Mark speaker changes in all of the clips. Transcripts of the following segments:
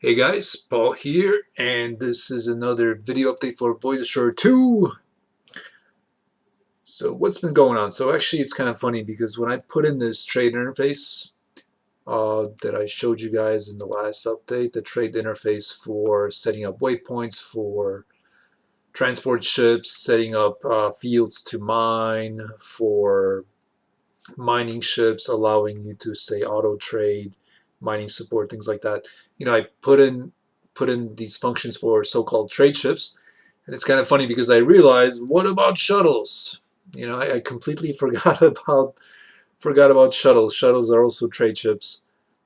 Speaker 1: Hey guys, Paul here, and this is another video update for Voyager 2. So what's been going on? So actually it's kind of funny because when I put in this trade interface that I showed you guys in the last update, the trade interface for setting up waypoints for transport ships, setting up fields to mine for mining ships, allowing you to say auto trade, mining support, things like that. I put in these functions for so-called trade ships, and it's kind of funny because I realized, what about shuttles? I completely forgot about shuttles. Shuttles are also trade ships.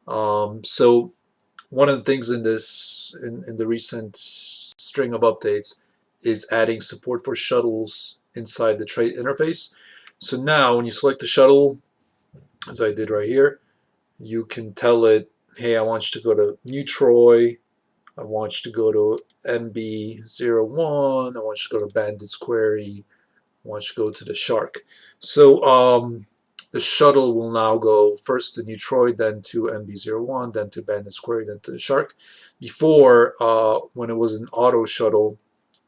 Speaker 1: So one of the things in the recent string of updates is adding support for shuttles inside the trade interface. So now when you select the shuttle, as I did right here, you can tell it, hey, I want you to go to New Troy, I want you to go to MB01, I want you to go to Bandit's Quarry, I want you to go to the Shark. So the shuttle will now go first to New Troy, then to MB01, then to Bandit's Quarry, then to the Shark. Before, when it was an auto shuttle,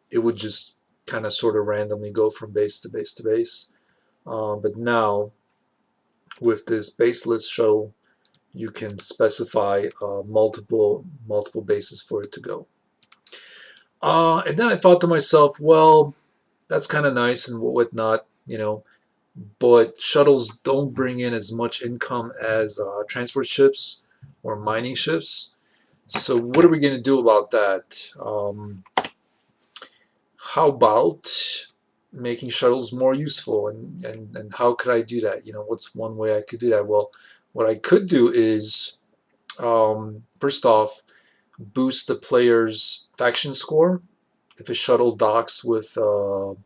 Speaker 1: it would just kind of sort of randomly go from base to base to base. But now, with this baseless shuttle, you can specify multiple bases for it to go. And then I thought to myself, well, that's kind of nice and whatnot, but shuttles don't bring in as much income as transport ships or mining ships. So what are we going to do about that? How about making shuttles more useful, and how could I do that? What's one way I could do that? Well, what I could do is, first off, boost the player's faction score if a shuttle docks with a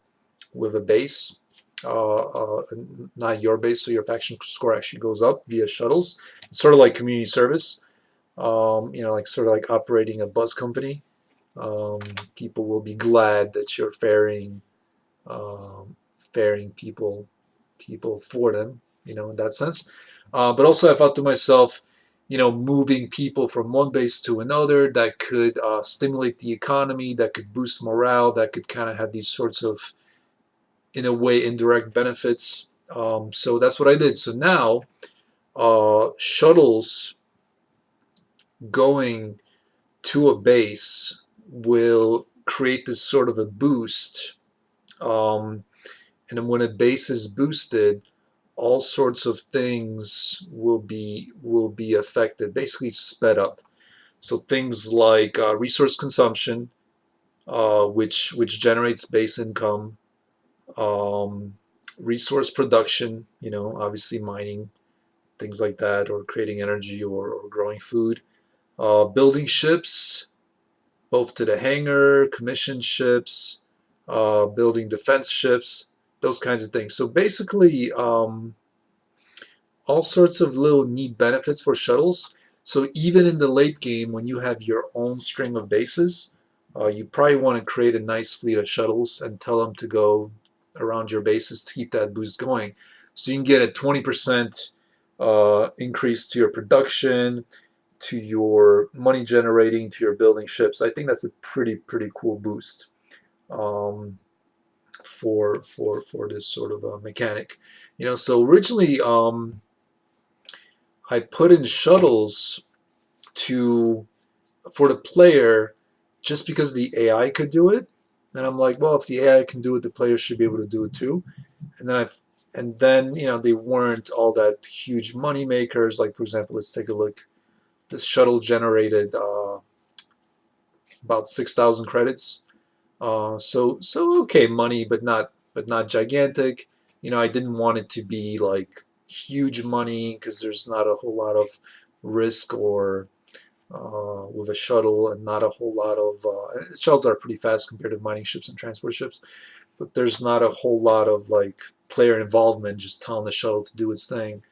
Speaker 1: base, not your base, so your faction score actually goes up via shuttles. It's sort of like community service, like sort of like operating a bus company. People will be glad that you're ferrying people for them, in that sense. But also I thought to myself, moving people from one base to another, that could stimulate the economy, that could boost morale, that could kind of have these sorts of, in a way, indirect benefits. So that's what I did. So now shuttles going to a base will create this sort of a boost. And then when a base is boosted, all sorts of things will be affected, basically sped up. So things like resource consumption, which generates base income, resource production, obviously mining, things like that, or creating energy or growing food, building ships, both to the hangar, commissioned ships, building defense ships, those kinds of things. So basically, all sorts of little neat benefits for shuttles. So even in the late game, when you have your own string of bases, you probably want to create a nice fleet of shuttles and tell them to go around your bases to keep that boost going. So you can get a 20% increase to your production, to your money generating, to your building ships. I think that's a pretty cool boost for this sort of mechanic. So originally I put in shuttles to for the player just because the AI could do it. And I'm like, well, if the AI can do it, the player should be able to do it too. And then they weren't all that huge money makers. Like, for example, let's take a look. This shuttle generated about 6,000 credits. So okay, money, but not gigantic. I didn't want it to be like huge money because there's not a whole lot of risk or with a shuttle, and not a whole lot of shuttles are pretty fast compared to mining ships and transport ships, but there's not a whole lot of like player involvement, just telling the shuttle to do its thing.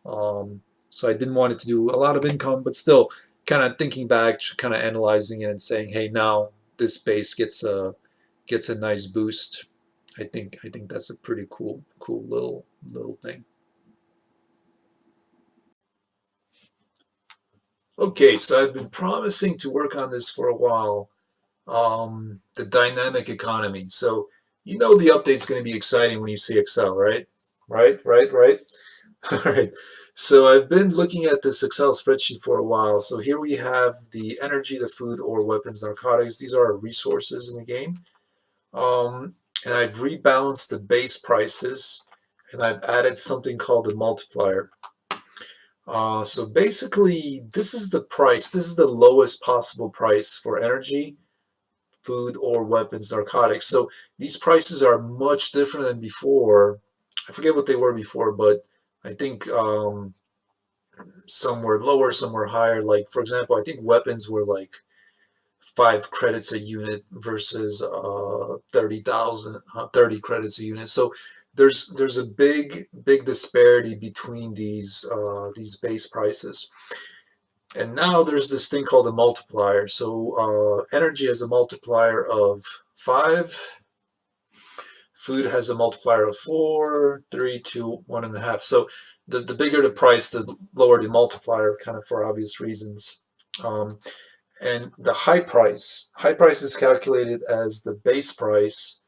Speaker 1: So I didn't want it to do a lot of income, but still, kind of thinking back, kind of analyzing it and saying, hey, now this base gets a nice boost. I think that's a pretty cool little thing. Okay, so I've been promising to work on this for a while. The dynamic economy. So you know the update's going to be exciting when you see Excel, right? Right. All right. So I've been looking at this Excel spreadsheet for a while. So here we have the energy, the food, or weapons, narcotics. These are our resources in the game. Um, and I've rebalanced the base prices, and I've added something called a multiplier. So basically, this is the price. This is the lowest possible price for energy, food, or weapons, narcotics. So these prices are much different than before. I forget what they were before, but I think some were lower, some were higher. Like, for example, I think weapons were like 5 credits a unit versus 30 credits a unit. So there's a big disparity between these base prices. And now there's this thing called a multiplier. So energy has a multiplier of 5. Food has a multiplier of 4, 3, 2, 1.5. So the bigger the price, the lower the multiplier, kind of for obvious reasons. Um, and the high price is calculated as the base price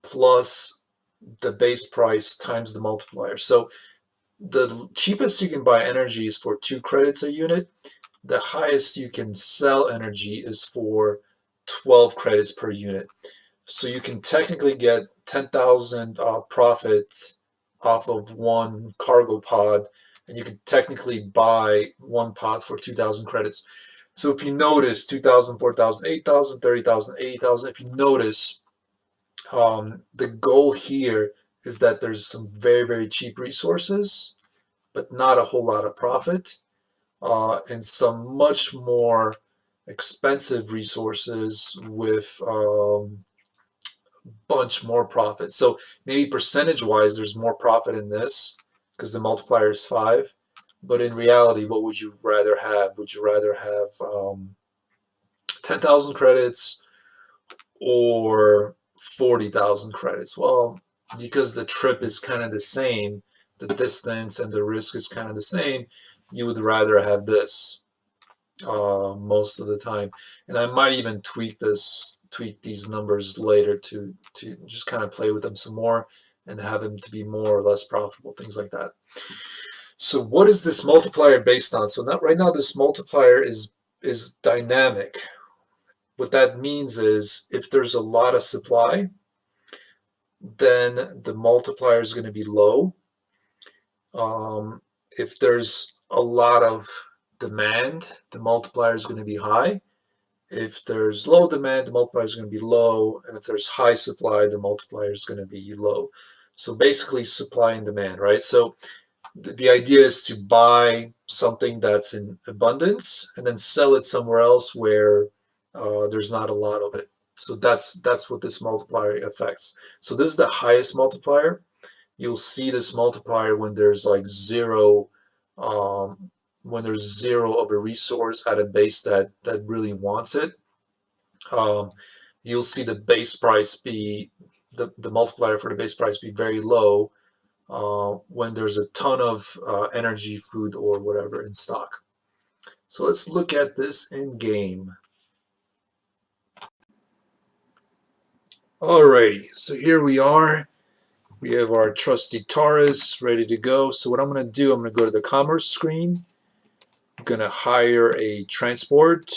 Speaker 1: plus the base price times the multiplier. So the cheapest you can buy energy is for 2 credits a unit. The highest you can sell energy is for 12 credits per unit. So you can technically get 10,000 profit off of one cargo pod, and you can technically buy one pod for 2,000 credits. So if you notice, 2,000, 4,000, 8,000, 30,000, 80,000, if you notice, the goal here is that there's some very cheap resources, but not a whole lot of profit, and some much more expensive resources with bunch more profit. So maybe percentage wise, there's more profit in this because the multiplier is 5. But in reality, what would you rather have? Would you rather have 10,000 credits or 40,000 credits? Well, because the trip is kind of the same, the distance and the risk is kind of the same, you would rather have this most of the time. And I might even tweak these numbers later to just kind of play with them some more and have them to be more or less profitable, things like that. So what is this multiplier based on? So right now this multiplier is dynamic. What that means is if there's a lot of supply, then the multiplier is going to be low. If there's a lot of demand, the multiplier is going to be high. If there's low demand, the multiplier is going to be low. And if there's high supply, the multiplier is going to be low. So basically supply and demand, right? So the idea is to buy something that's in abundance and then sell it somewhere else where there's not a lot of it. So that's what this multiplier affects. So this is the highest multiplier. You'll see this multiplier when there's like zero, when there's zero of a resource at a base that really wants it. You'll see the base price be the multiplier for the base price be very low when there's a ton of energy, food, or whatever in stock. So let's look at this in game. Alrighty, so here we are. We have our trusty Taurus ready to go. So what I'm going to do, I'm going to go to the commerce screen. I'm going to hire a transport.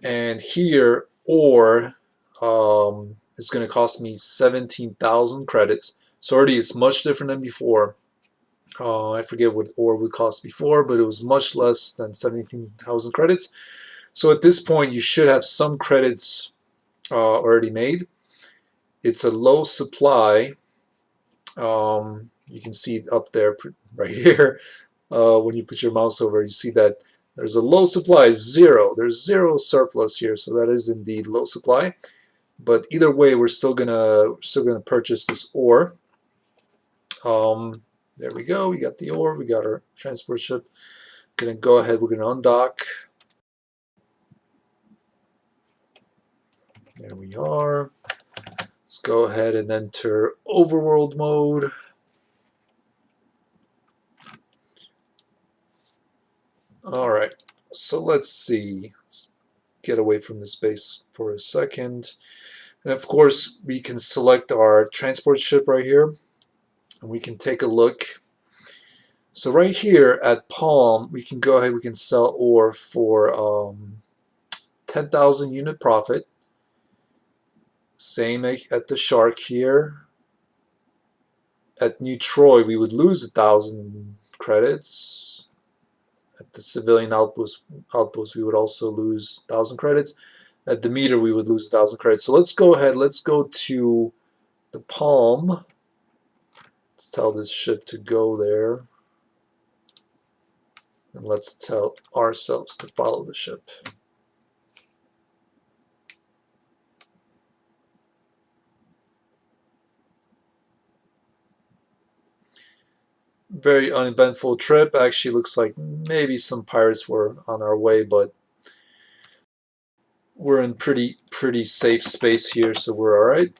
Speaker 1: And here, ore is going to cost me 17,000 credits. So already it's much different than before. I forget what ore would cost before, but it was much less than 17,000 credits. So at this point, you should have some credits already made. It's a low supply. You can see it up there right here. When you put your mouse over, you see that there's a low supply, 0. There's 0 surplus here, so that is indeed low supply. But either way, we're still gonna purchase this ore. There we go. We got the ore. We got our transport ship. Gonna go ahead. We're gonna undock. There we are. Let's go ahead and enter overworld mode. All right. So let's see. Let's get away from this base for a second. And of course, we can select our transport ship right here, and we can take a look. So right here at Palm, we can go ahead, we can sell ore for 10,000 unit profit. Same at the Shark here. At New Troy, we would lose 1,000 credits. At the civilian outpost, we would also lose 1,000 credits. At the meter, we would lose 1,000 credits. So let's go ahead, let's go to the Palm. Let's tell this ship to go there. And let's tell ourselves to follow the ship. Very uneventful trip. Actually looks like maybe some pirates were on our way, but we're in pretty safe space here, so we're alright.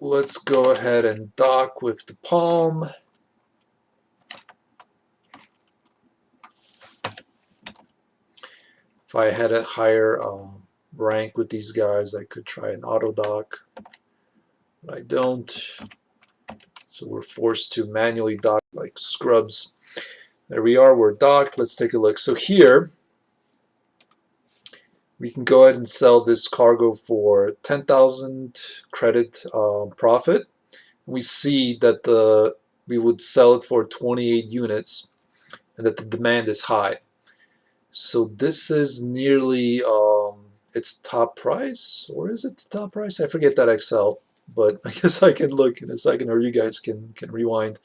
Speaker 1: Let's go ahead and dock with the Palm. If I had a higher rank with these guys, I could try an auto dock, but I don't. So we're forced to manually dock like scrubs. There we are, we're docked. Let's take a look. So here, we can go ahead and sell this cargo for 10,000 credit profit. We see that we would sell it for 28 units and that the demand is high. So this is nearly its top price, or is it the top price? I forget that Excel, but I guess I can look in a second, or you guys can rewind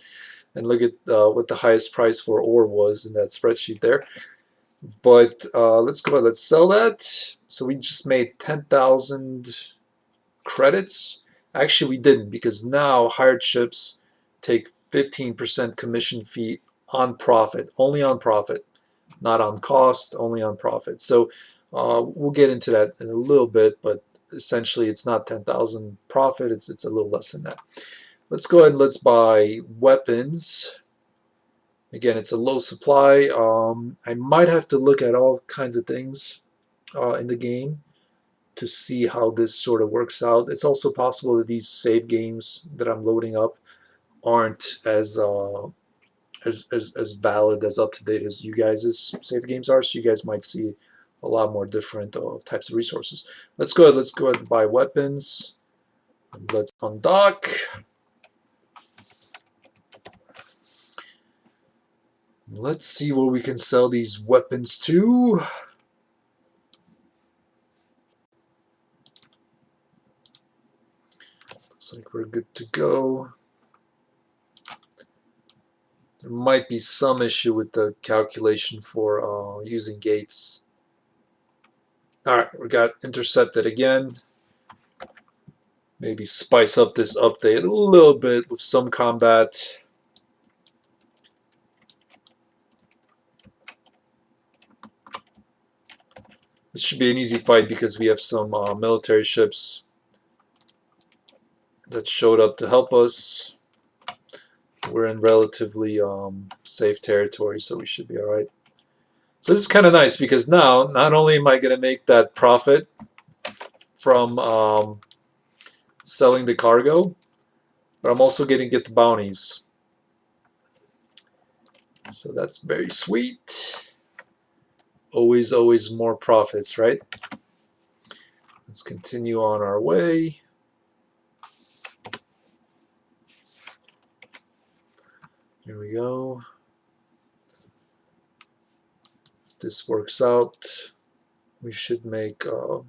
Speaker 1: and look at what the highest price for ore was in that spreadsheet there. But let's go ahead, let's sell that. So we just made 10,000 credits. Actually, we didn't, because now hired ships take 15% commission fee on profit, only on profit, not on cost, only on profit. So we'll get into that in a little bit, but essentially it's not 10,000 profit, it's a little less than that. Let's go ahead and let's buy weapons. Again, it's a low supply. I might have to look at all kinds of things in the game to see how this sort of works out. It's also possible that these save games that I'm loading up aren't as valid, as up to date as you guys' save games are. So you guys might see a lot more different types of resources. Let's go ahead and buy weapons. And let's undock. Let's see where we can sell these weapons to. Looks like we're good to go. There might be some issue with the calculation for using gates. Alright, we got intercepted again. Maybe spice up this update a little bit with some combat. This should be an easy fight because we have some military ships that showed up to help us. We're in relatively safe territory, so we should be alright. So this is kind of nice because now, not only am I going to make that profit from selling the cargo, but I'm also going to get the bounties. So that's very sweet. Always more profits, right? Let's continue on our way. Here we go. If this works out, we should make a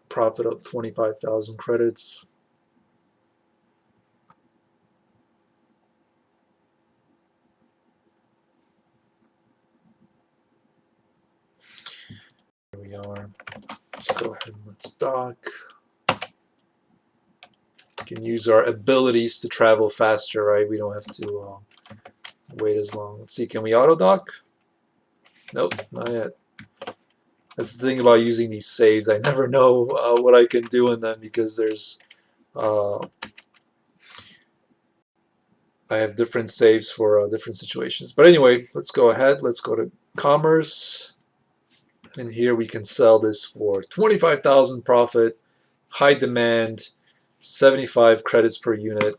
Speaker 1: profit of 25,000 credits. Here we are. Let's go ahead and let's dock. We can use our abilities to travel faster, right? We don't have to wait as long. Let's see, can we auto dock? Nope, not yet. That's the thing about using these saves. I never know what I can do in them because there's I have different saves for different situations. But anyway, let's go ahead. Let's go to commerce, and here we can sell this for 25,000 profit, high demand, 75 credits per unit.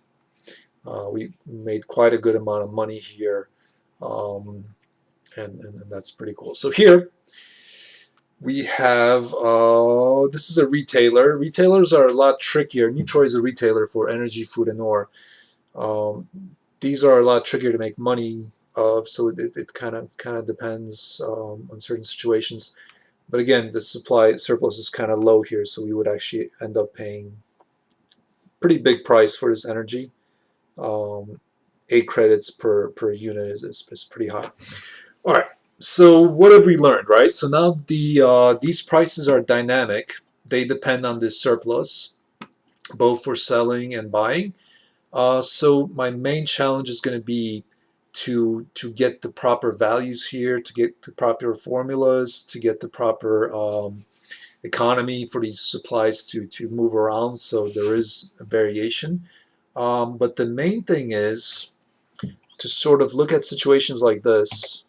Speaker 1: We made quite a good amount of money here, and that's pretty cool. So here we have, this is a retailer. Retailers are a lot trickier. Neutroy is a retailer for energy, food, and ore. These are a lot trickier to make money of, so it kind of depends on certain situations. But again, the supply surplus is kind of low here, so we would actually end up paying pretty big price for this energy. 8 credits per unit is pretty high. All right. So what have we learned, right? So now these prices are dynamic. They depend on this surplus, both for selling and buying. So my main challenge is going to be to get the proper values here, to get the proper formulas, to get the proper economy for these supplies to move around. So there is a variation. But the main thing is to sort of look at situations like this.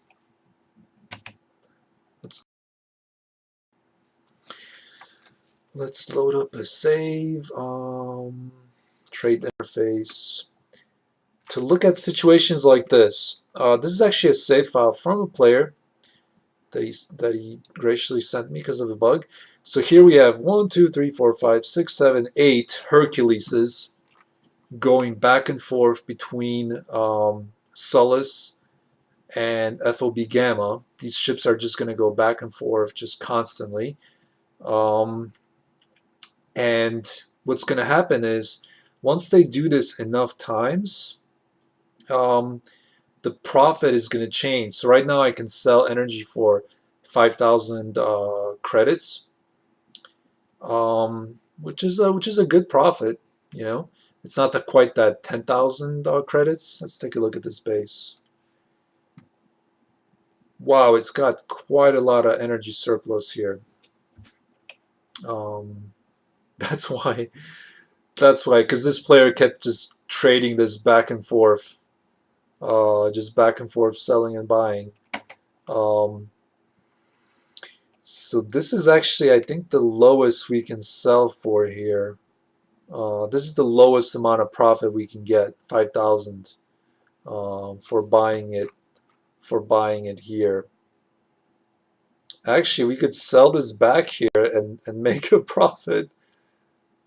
Speaker 1: Let's load up a save, trade interface. To look at situations like this. This is actually a save file from a player that he graciously sent me because of a bug. So here we have 1, 2, 3, 4, 5, 6, 7, 8 Herculeses going back and forth between Sullus and FOB Gamma. These ships are just going to go back and forth just constantly. And what's going to happen is once they do this enough times, the profit is going to change. So right now I can sell energy for 5,000 credits, which is a good profit. You know, it's not quite that 10,000 credits. Let's take a look at this base. Wow, it's got quite a lot of energy surplus here. That's why, because this player kept just trading this back and forth, just back and forth selling and buying. So this is actually, I think, the lowest we can sell for here. This is the lowest amount of profit we can get, 5,000, for buying it here. Actually, we could sell this back here and make a profit.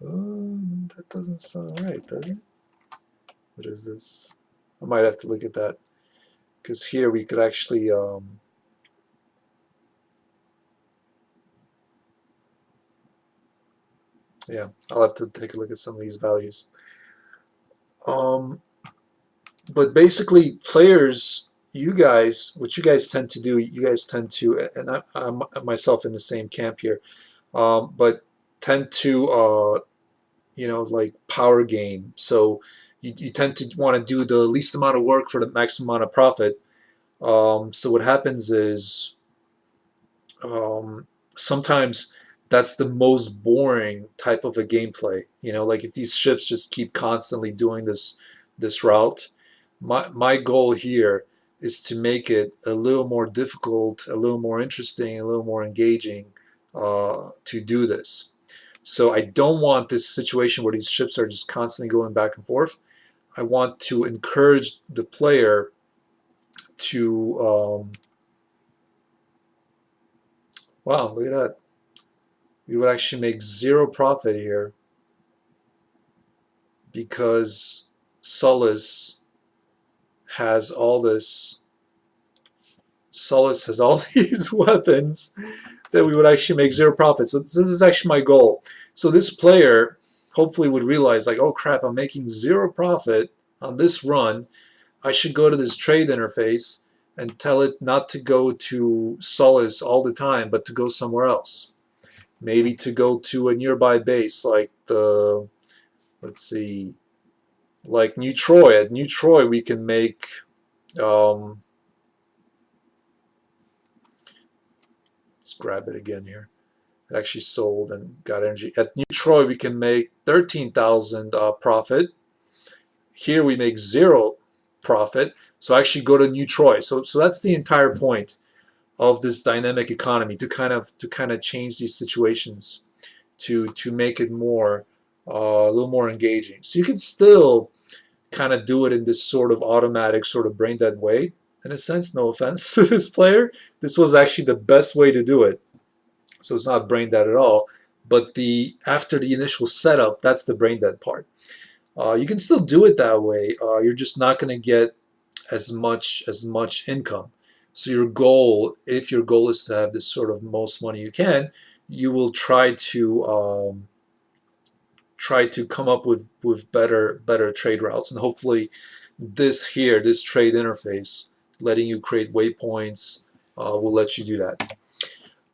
Speaker 1: That doesn't sound right, does it? What is this? I might have to look at that, because here we could actually yeah, I'll have to take a look at some of these values. But basically, players, what you guys tend to do, you guys tend to, and I'm myself in the same camp here, but tend to, like power game. So you tend to want to do the least amount of work for the maximum amount of profit. So what happens is sometimes that's the most boring type of a gameplay. Like if these ships just keep constantly doing this route, my goal here is to make it a little more difficult, a little more interesting, a little more engaging to do this. So I don't want this situation where these ships are just constantly going back and forth. I want to encourage the player to wow, look at that. We would actually make 0 profit here because Sullus has all these weapons that we would actually make 0 profit. So this is actually my goal. So this player hopefully would realize, like, oh crap, I'm making 0 profit on this run. I should go to this trade interface and tell it not to go to Sullus all the time, but to go somewhere else. Maybe to go to a nearby base like let's see, like New Troy. At New Troy we can make let's grab it again here. It actually sold and got energy. At New Troy we can make 13,000 profit. Here we make 0 profit. So I actually go to New Troy. So that's the entire point. of this dynamic economy to kind of change these situations to make it more a little more engaging. So you can still kind of do it in this sort of automatic, sort of brain dead way. In a sense, no offense to this player, this was actually the best way to do it. So it's not brain dead at all. But the after the initial setup, that's the brain dead part. You can still do it that way. You're just not going to get as much income. So your goal, if your goal is to have this sort of most money you can, you will try to come up with better trade routes, and hopefully this trade interface, letting you create waypoints, will let you do that.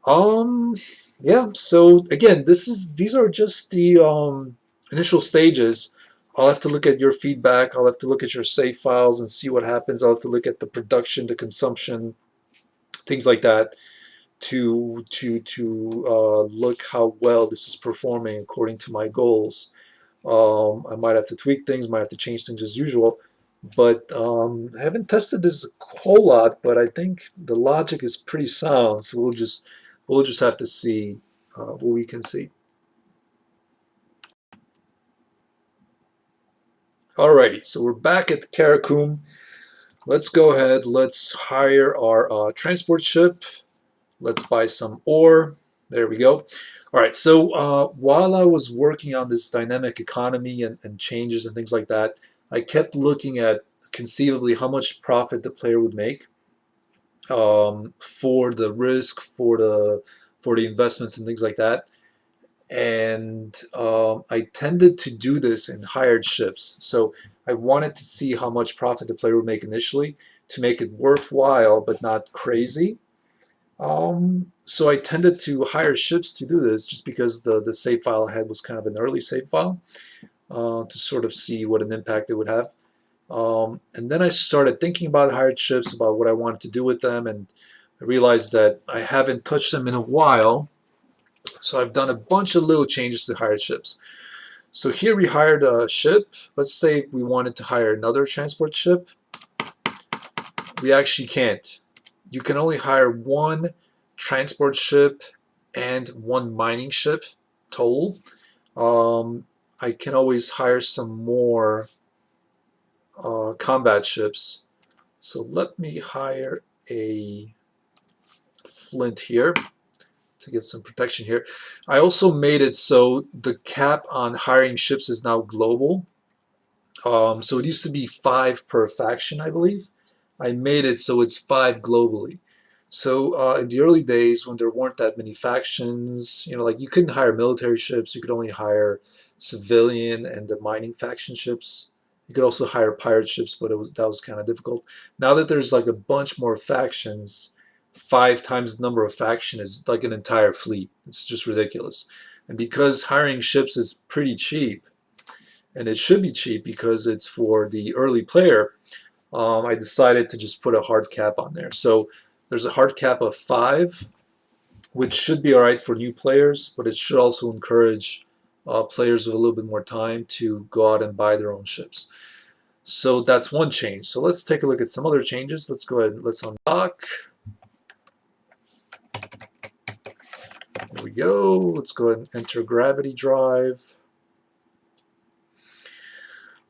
Speaker 1: Um, yeah. So again, these are just the initial stages. I'll have to look at your feedback. I'll have to look at your save files and see what happens. I'll have to look at the production, the consumption, things like that to look how well this is performing according to my goals. I might have to tweak things, might have to change things as usual, but I haven't tested this a whole lot. But I think the logic is pretty sound, so we'll just have to see what we can see. Alrighty, so we're back at Karakum. Let's go ahead. Let's hire our transport ship. Let's buy some ore. There we go. All right, so while I was working on this dynamic economy and changes and things like that, I kept looking at conceivably how much profit the player would make for the risk, for the investments and things like that. And I tended to do this in hired ships. So I wanted to see how much profit the player would make initially to make it worthwhile but not crazy. So I tended to hire ships to do this just because the save file I had was kind of an early save file to sort of see what an impact it would have. And then I started thinking about hired ships, about what I wanted to do with them, and I realized that I haven't touched them in a while. So I've done a bunch of little changes to hired ships. So here we hired a ship. Let's say we wanted to hire another transport ship. We actually can't. You can only hire one transport ship and one mining ship total. I can always hire some more combat ships. So let me hire a Flint here to get some protection here. I also made it so the cap on hiring ships is now global. So it used to be 5 per faction, I believe. I made it so it's 5 globally. So in the early days, when there weren't that many factions, like you couldn't hire military ships, you could only hire civilian and the mining faction ships. You could also hire pirate ships, but that was kind of difficult. Now that there's like a bunch more factions, 5 times the number of faction is like an entire fleet. It's just ridiculous. And because hiring ships is pretty cheap, and it should be cheap because it's for the early player, I decided to just put a hard cap on there. So there's a hard cap of 5, which should be all right for new players, but it should also encourage players with a little bit more time to go out and buy their own ships. So that's one change. So let's take a look at some other changes. Let's go ahead and let's undock. There we go. Let's go ahead and enter gravity drive.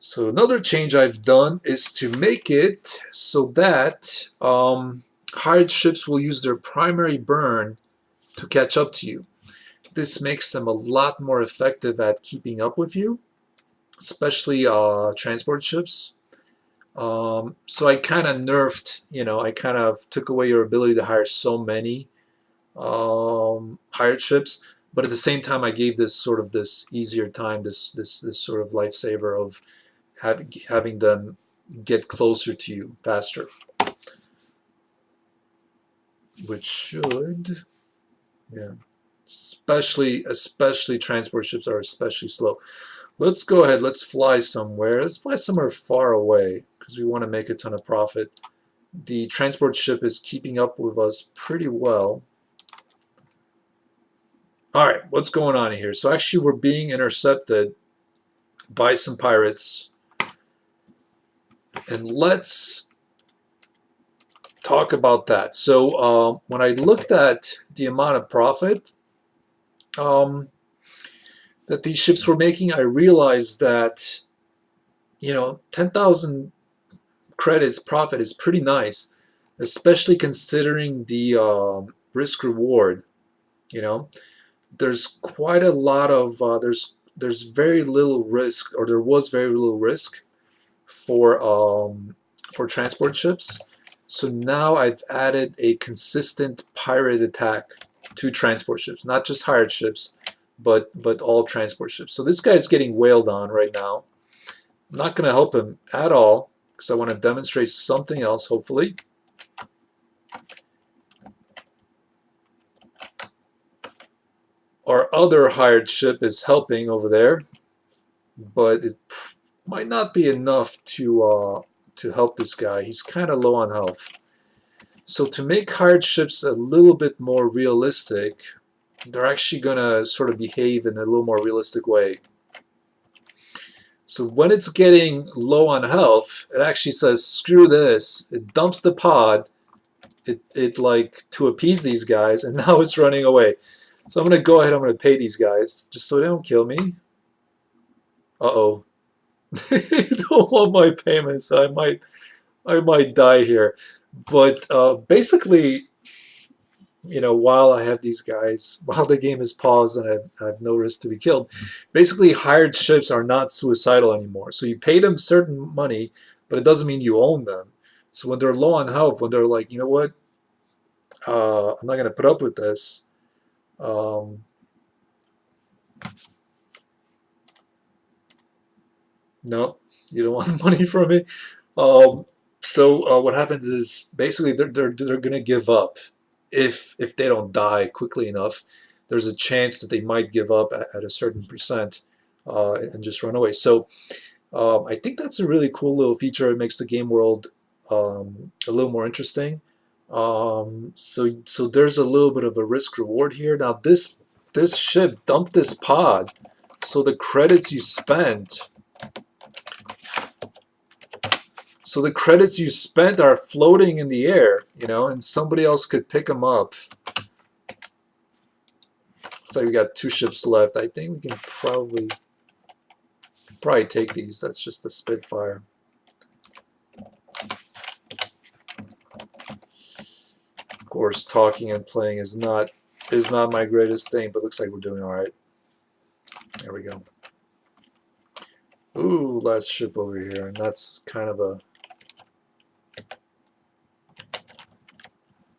Speaker 1: So another change I've done is to make it so that hired ships will use their primary burn to catch up to you. This makes them a lot more effective at keeping up with you, especially transport ships. So I kind of nerfed, I kind of took away your ability to hire so many hired ships, but at the same time I gave this easier time, this sort of lifesaver of having them get closer to you faster, which should, yeah, especially transport ships are especially slow. Let's go ahead, let's fly somewhere. Let's fly somewhere far away because we want to make a ton of profit. The transport ship is keeping up with us pretty well. All right, what's going on here? So actually we're being intercepted by some pirates. And let's talk about that. So when I looked at the amount of profit um, that these ships were making, I realized that 10,000 credits profit is pretty nice, especially considering the risk reward. You know, there's quite a lot of there's very little risk, or there was very little risk for transport ships. So now I've added a consistent pirate attack to transport ships, not just hired ships, but all transport ships. So this guy's getting wailed on right now. I'm not going to help him at all because I want to demonstrate something else, hopefully. Our other hired ship is helping over there, but it might not be enough to help this guy. He's kind of low on health. So to make hired ships a little bit more realistic, they're actually going to sort of behave in a little more realistic way. So when it's getting low on health, it actually says, screw this. It dumps the pod, it like to appease these guys, and now it's running away. So I'm going to go ahead, I'm going to pay these guys, just so they don't kill me. Uh-oh. They don't want my payments. I might die here. But basically, while I have these guys, while the game is paused and I have no risk to be killed, basically hired ships are not suicidal anymore. So you pay them certain money, but it doesn't mean you own them. So when they're low on health, when they're like, you know what, I'm not going to put up with this. No, you don't want money from me. So what happens is basically they're going to give up if they don't die quickly enough. There's a chance that they might give up at a certain percent and just run away. So I think that's a really cool little feature. It makes the game world a little more interesting. So there's a little bit of a risk reward here. Now this ship dumped this pod, so the credits you spent. So the credits you spent are floating in the air, and somebody else could pick them up. Looks like we got 2 ships left. I think we can probably take these. That's just the Spitfire. Of course, talking and playing is not my greatest thing, but looks like we're doing all right. There we go. Ooh, last ship over here, and that's kind of a.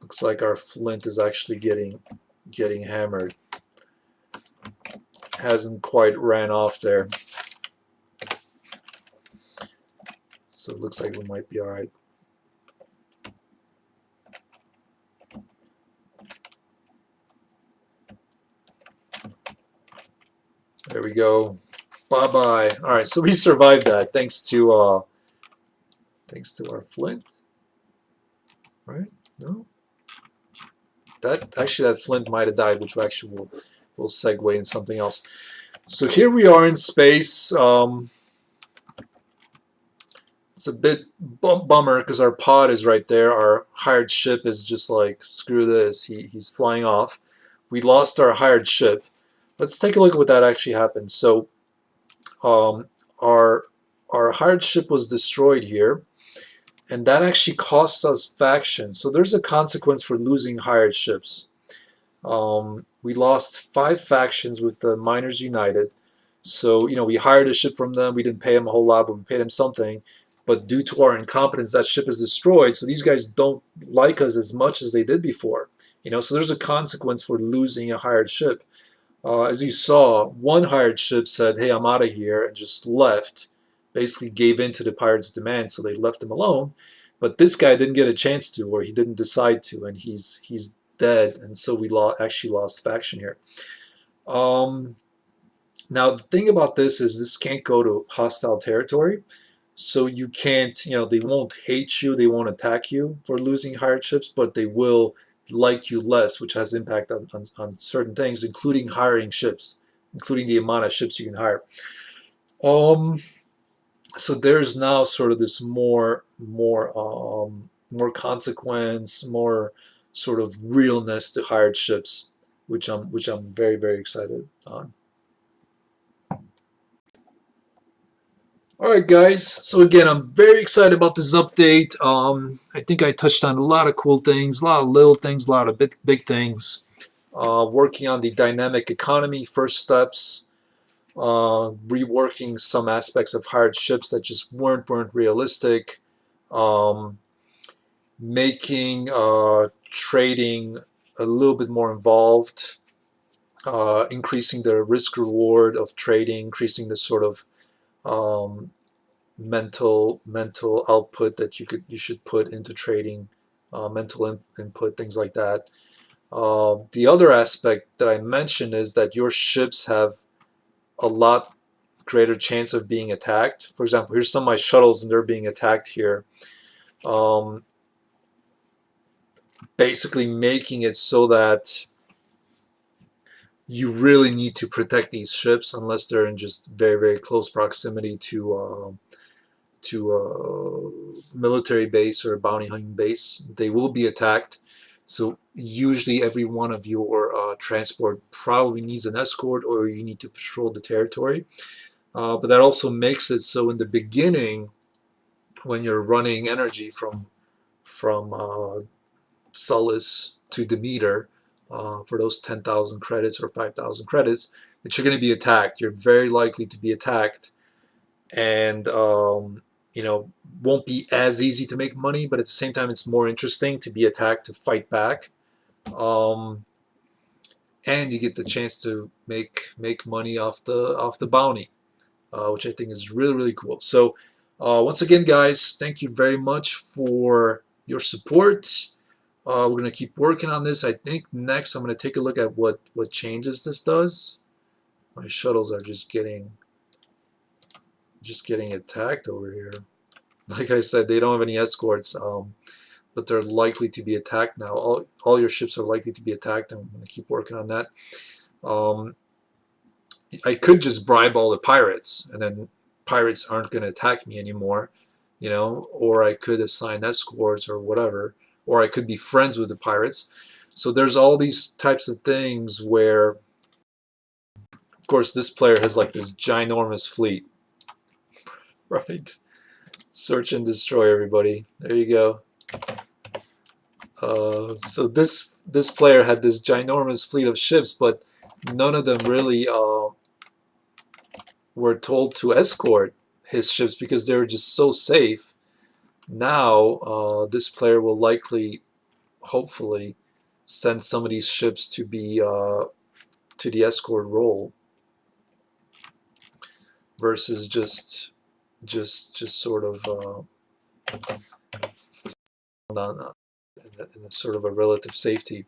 Speaker 1: Looks like our flint is actually getting hammered. Hasn't quite ran off there. So it looks like we might be all right. There we go. Bye-bye. All right, so we survived that thanks to our flint. Right? No? That flint might have died, which actually will segue in something else. So here we are in space. It's a bit bummer because our pod is right there. Our hired ship is just like, screw this. He's flying off. We lost our hired ship. Let's take a look at what that actually happened. So our hired ship was destroyed here, and that actually costs us faction. So there's a consequence for losing hired ships. We lost 5 factions with the Miners United. So we hired a ship from them. We didn't pay them a whole lot, but we paid them something. But due to our incompetence, that ship is destroyed. So these guys don't like us as much as they did before. So there's a consequence for losing a hired ship. As you saw, one hired ship said, hey, I'm out of here, and just left. Basically gave in to the pirates' demand, so they left him alone. But this guy didn't get a chance to, or he didn't decide to, and he's dead, and so we actually lost faction here. Now, the thing about this can't go to hostile territory, so you can't, they won't hate you, they won't attack you for losing hired ships, but they will like you less, which has impact on certain things, including hiring ships, including the amount of ships you can hire. So there's now sort of this more more consequence, more sort of realness to hired ships, which I'm very very excited on. All right, guys. So again, I'm very excited about this update. I think I touched on a lot of cool things, a lot of little things, a lot of big things. Working on the dynamic economy, first steps. Reworking some aspects of hired ships that just weren't realistic. Um, Making trading a little bit more involved. Increasing the risk reward of trading, increasing the sort of um, mental output that you should put into trading, input, things like that. The other aspect that I mentioned is that your ships have a lot greater chance of being attacked. For example, here's some of my shuttles and they're being attacked here. Um, Basically making it so that you really need to protect these ships unless they're in just very close proximity to a military base or a bounty hunting base. They will be attacked. So usually every one of your transport probably needs an escort, or you need to patrol the territory. But that also makes it so in the beginning, when you're running energy from Sullus to Demeter, for those 10,000 credits or 5,000 credits, that you're going to be attacked. You're very likely to be attacked, and you know, won't be as easy to make money, but at the same time, it's more interesting to be attacked, to fight back, um, and you get the chance to make money off the bounty, which I think is really cool. So once again, guys, thank you very much for your support. We're going to keep working on this. I think next I'm going to take a look at what changes this does. My shuttles are just getting attacked over here. Like I said, they don't have any escorts, but they're likely to be attacked now. All your ships are likely to be attacked, and I'm going to keep working on that. I could just bribe all the pirates, and then pirates aren't going to attack me anymore, you know, or I could assign escorts or whatever, or I could be friends with the pirates. So there's all these types of things where, of course, this player has like this ginormous fleet, right? Search and destroy, everybody. There you go. So this player had this ginormous fleet of ships, but none of them really were told to escort his ships because they were just so safe. Now this player will likely, hopefully, send some of these ships to be to the escort role versus just sort of in a sort of a relative safety.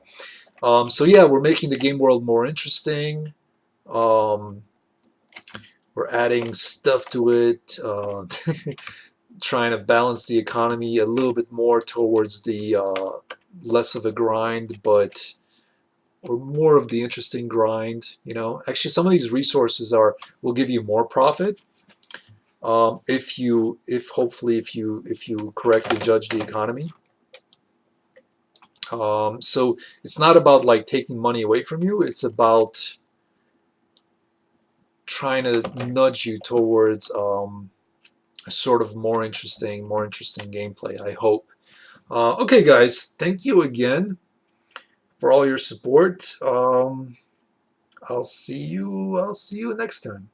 Speaker 1: So yeah, we're making the game world more interesting. We're adding stuff to it, trying to balance the economy a little bit more towards the less of a grind, but or more of the interesting grind. You know, actually, some of these resources will give you more profit if hopefully if you correctly judge the economy. So it's not about like taking money away from you. It's about trying to nudge you towards a sort of more interesting gameplay, I hope. Okay, guys, thank you again for all your support. I'll see you next time.